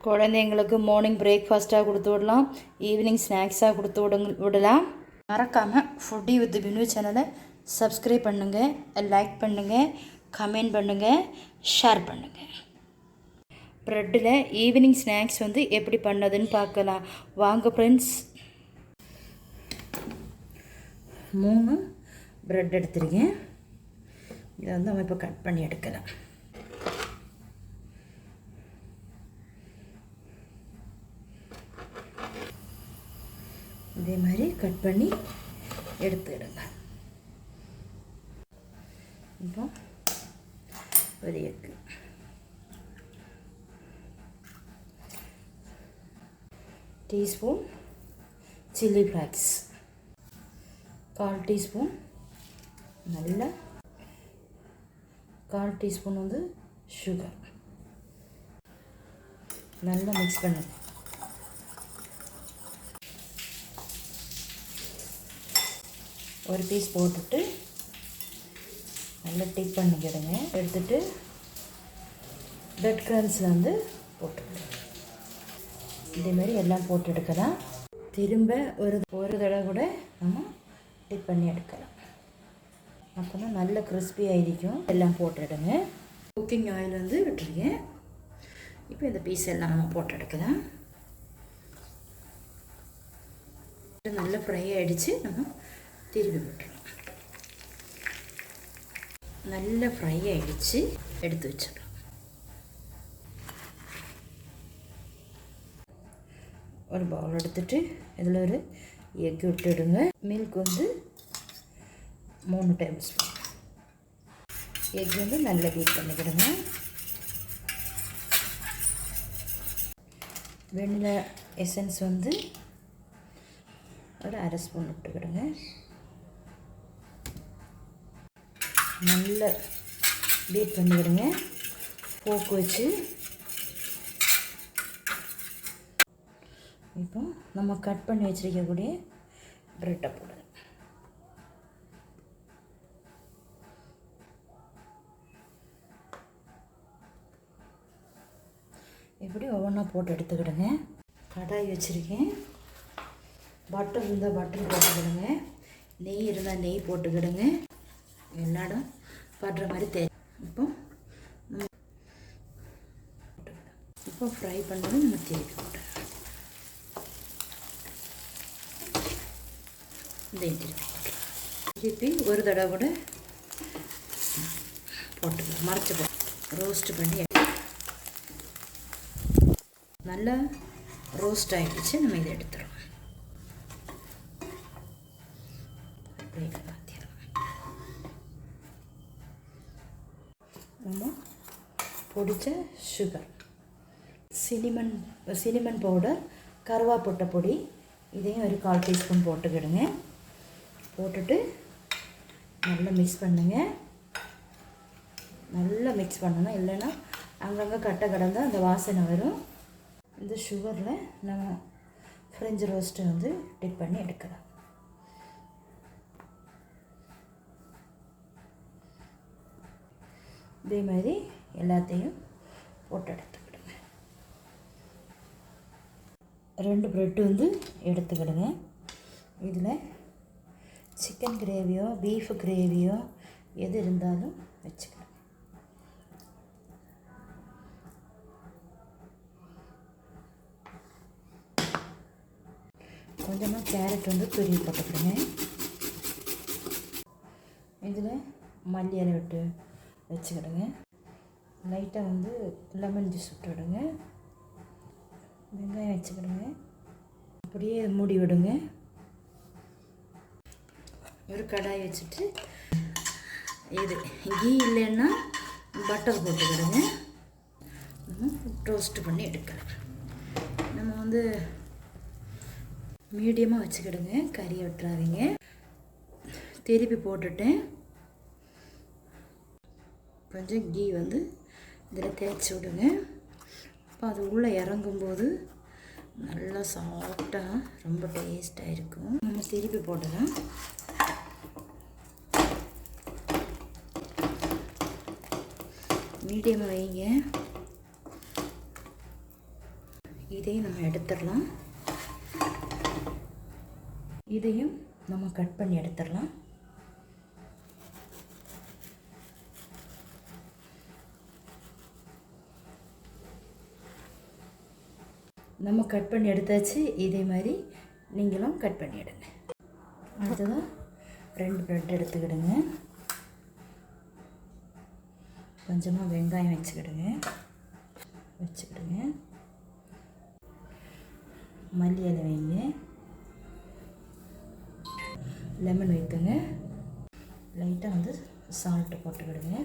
குழந்தைங்களுக்கு மார்னிங் பிரேக்ஃபாஸ்ட்டாக கொடுத்து விடலாம், ஈவினிங் ஸ்நாக்ஸாக கொடுத்து விடலாம். மறக்காமல் ஃபுட்டி வித் பினு சேனலை சப்ஸ்கிரைப் பண்ணுங்கள், லைக் பண்ணுங்கள், கமெண்ட் பண்ணுங்கள், ஷேர் பண்ணுங்கள். ப்ரெட்டில் ஈவினிங் ஸ்நாக்ஸ் வந்து எப்படி பண்ணதுன்னு பார்க்கலாம் வாங்க ஃப்ரெண்ட்ஸ். 3 ப்ரெட் எடுத்துருக்கேன். இதை வந்து நம்ம இப்போ கட் பண்ணி எடுக்கலாம். இதே மாதிரி கட் பண்ணி எடுத்துக்கிடுங்க. இப்போ ஒரு egg, teaspoon chilli flakes, 1/4 teaspoon, நல்ல 1/4 டீஸ்பூன் வந்து சுகர். நல்லா மிக்ஸ் பண்ணுங்க. ஒரு பீஸ் போட்டுட்டு நல்லா டிப் பண்ணிக்கிடுங்க. எடுத்துட்டு பிரெட் க்ரம்ஸில் வந்து போட்டுக்கிடுங்க. இதேமாதிரி எல்லாம் போட்டு எடுக்கலாம். திரும்ப ஒரு தடவை கூட நம்ம டிப் பண்ணி எடுக்கலாம். அப்போ தான் நல்ல கிறிஸ்பியாக இருக்கும். எல்லாம் போட்டுடுங்க. குக்கிங் ஆயில் வந்து விட்டுருக்கேன். இப்போ இந்த பீஸ் எல்லாம் நம்ம போட்டு எடுக்கலாம். நல்லா ஃப்ரை ஆகிடுச்சு. நம்ம திருப்பி விட்டுறோம். நல்லா ஃப்ரை ஆகிடுச்சு. எடுத்து வச்சிடலாம். ஒரு பவுல் எடுத்துட்டு இதில் ஒரு எக் விட்டுடுங்க. மில்க் வந்து 3 டேபிள் ஸ்பூன். எக் வந்து நல்லா பீட் பண்ணிக்கிடுங்க. வெண்ணிலா எசன்ஸ் வந்து ஒரு 1/2 ஸ்பூன் விட்டுக்கிடுங்க. நல்லா பீட் பண்ணிக்கிடுங்க போக்கு வச்சு. இப்போ நம்ம கட் பண்ணி வச்சுருக்கக்கூடிய ப்ரெட்டை போடுங்க. இப்படி ஒவ்வொன்றா போட்டு எடுத்துக்கிடுங்க. கடாய் வச்சுருக்கேன். பட்டர் இருந்தால் பட்டர் போட்டுக்கிடுங்க. நெய் இருந்தால் நெய் போட்டுக்கிடுங்க. எல்லாடும் படுற மாதிரி இப்போ ஃப்ரை பண்ணது நம்ம திருப்பி போட்டு திருப்பி ஒரு தடவை கூட போட்டுக்கலாம். மறைச்சி போட்டு ரோஸ்ட் பண்ணி நல்லா ரோஸ்ட் ஆகிடுச்சு. நம்ம இதை எடுத்துகிறோம். நம்ம பொடிச்ச சுகர், சினிமன் பவுடர், கருவாப்பட்டை பொடி, இதையும் ஒரு 1/4 டீஸ்பூன் போட்டுக்கிடுங்க. போட்டுட்டு நல்லா மிக்ஸ் பண்ணுங்க. நல்லா மிக்ஸ் பண்ணணும். இல்லைன்னா அங்கங்கே கட்டை கடந்தால் அந்த வாசனை வரும். இந்த சுகரில் நம்ம ஃப்ரெஞ்ச் ரோஸ்ட்டை வந்து டிப் பண்ணி எடுக்கலாம். இதே மாதிரி எல்லாத்தையும் போட்டு எடுத்துக்கிடுங்க. 2 ப்ரெட்டு வந்து எடுத்துக்கிடுங்க. இதில் சிக்கன் கிரேவியோ பீஃப் கிரேவியோ எது இருந்தாலும் வச்சுக்கலாம். கொஞ்சமாக கேரட் வந்து துருவி போட்டுக்கிடுங்க. இதில் மல்லி இலை விட்டு வச்சுக்கிடுங்க. லைட்டாக வந்து லெமன் ஜூஸ் விட்டுவிடுங்க. வெங்காயம் வச்சுக்கிடுங்க. அப்படியே மூடி விடுங்க. ஒரு கடாய் வச்சுட்டு இது கீ இல்லைன்னா பட்டர் போட்டுக்கிடுங்க. டோஸ்ட் பண்ணி எடுக்கலாம். நம்ம வந்து மீடியமாக வச்சுக்கிடுங்க. கறியை விட்டுறாதீங்க. திருப்பி போட்டுட்டேன். கொஞ்சம் கீ வந்து இதில் தேய்ச்சி விடுங்க. அப்போ அது உள்ளே இறங்கும்போது நல்லா சாஃப்டாக ரொம்ப டேஸ்ட்டாக இருக்கும். நம்ம திருப்பி போடலாம். மீடியமாக வைங்க. இதையும் நம்ம எடுத்துடலாம். இதையும் நம்ம கட் பண்ணி எடுத்துடலாம். நம்ம கட் பண்ணி எடுத்தாச்சு. இதே மாதிரி நீங்களும் கட் பண்ணி எடுங்க. அடுத்ததாக 2 ப்ரெட் எடுத்துக்கிடுங்க. கொஞ்சமாக வெங்காயம் வச்சுக்கிடுங்க. மல்லி இலை வைங்க. லெமன் வைத்துங்க. லைட்டாக வந்து சால்ட்டு போட்டுக்கிடுங்க.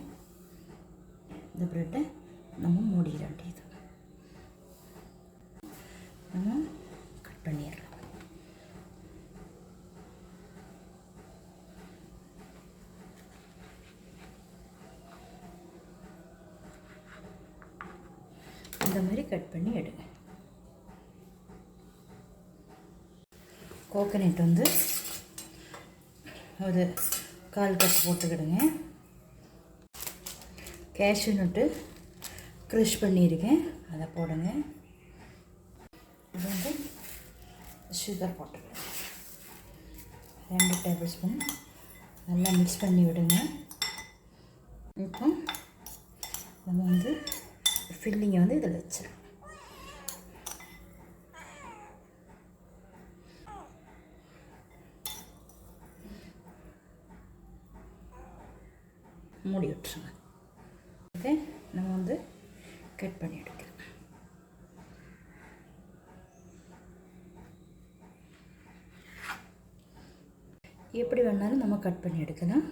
இந்த ப்ரெட்டை நம்ம மூடிட வேண்டியது. நம்ம கட் பண்ணிடலாம். இந்த மாதிரி கட் பண்ணி எடுங்க. கோகனட் வந்து ஒரு 1/4 கப் போட்டுக்கிடுங்க. கேஷ்யூ நட்டு க்ரஷ் பண்ணியிருக்கேன், அதை போடுங்க. இது வந்து சுகர் போட்டுக்கிடுங்க. 2 டேபிள் ஸ்பூன் நல்லா மிக்ஸ் பண்ணி விடுங்க. இப்போ நம்ம வந்து ஃபில்லிங்கை வந்து இதில் வச்சிடலாம். மூடி விட்டுருங்க. ஓகே, நம்ம வந்து கட் பண்ணி எடுக்கலாம். எப்படி வேணாலும் நம்ம கட் பண்ணி எடுக்கலாம்.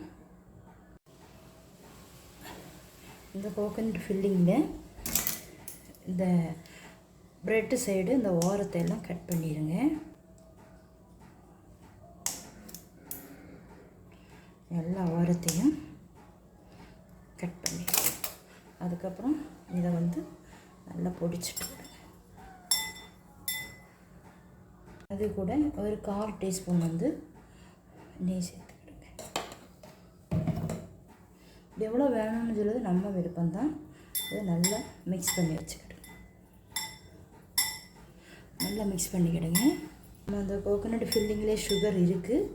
இந்த கோகனட் ஃபில்லிங்கில் இந்த ப்ரெட்டு சைடு இந்த ஓரத்தை எல்லாம் கட் பண்ணிடுங்க. எல்லா ஓரத்தையும் கட் பண்ணி அதுக்கப்புறம் இதை வந்து நல்லா பொடிச்சிட்டு அது கூட ஒரு 1/4 டீஸ்பூன் வந்து நெய் சேர்த்துக்கிடுங்க. எவ்வளோ வேணும்னு சொல்லுறது நம்ம விருப்பம்தான். இதை நல்லா மிக்ஸ் பண்ணி வச்சுக்கிடுங்க. நல்லா மிக்ஸ் பண்ணிக்கிடுங்க. நம்ம அந்த கோகனட் ஃபில்லிங்லேயே சுகர் இருக்குது.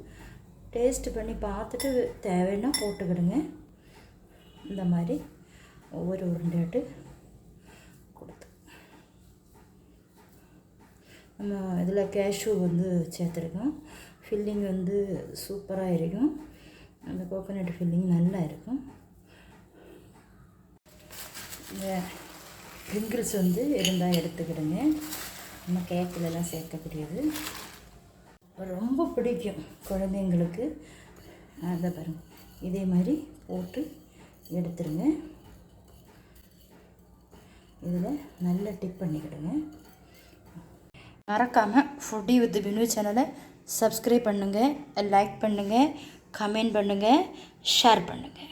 டேஸ்ட் பண்ணி பார்த்துட்டு தேவைன்னா போட்டுக்கிடுங்க. இந்த மாதிரி ஒவ்வொரு உருண்டையாட்டு கொடுத்து நம்ம இதில் கேஷ்யூ வந்து சேர்த்துருக்கோம். ஃபில்லிங் வந்து சூப்பராக இருக்கும். அந்த கோகனட் ஃபில்லிங் நல்லா இருக்கும். இந்த ப்ரிங்கிள்ஸ் வந்து இருந்தால் எடுத்துக்கிடுங்க. நம்ம கேக்கிலலாம் சேர்க்கக்கூடியது ரொம்ப பிடிக்கும் குழந்தைங்களுக்கு. அதை பாருங்கள், இதே மாதிரி போட்டு எடுத்துருங்க. இதில் நல்லா டிப் பண்ணிக்கிடுங்க. மறக்காமல் ஃபுட்டி வித் வினு சேனலை சப்ஸ்கிரைப் பண்ணுங்கள், லைக் பண்ணுங்கள், கமெண்ட் பண்ணுங்கள், ஷேர் பண்ணுங்கள்.